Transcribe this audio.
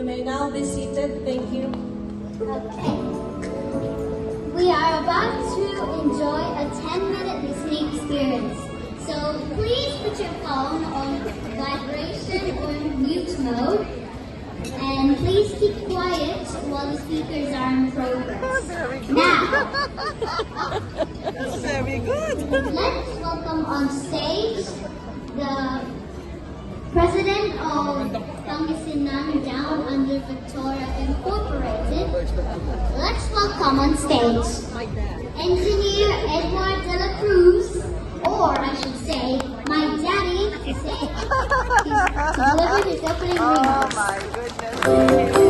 may now be seated. Thank you. Okay. We are about to enjoy a 10-minute listening experience. So please put your phone on vibration or mute mode. And please keep quiet while the speakers are in progress. Very good. Now, That's very good. let's welcome on stage the President of Pangasinan Down Under Victoria Incorporated. Let's welcome on stage Engineer Edward De La Cruz, or I should say, my daddy, to say he's delivered his opening Oh remarks. my goodness.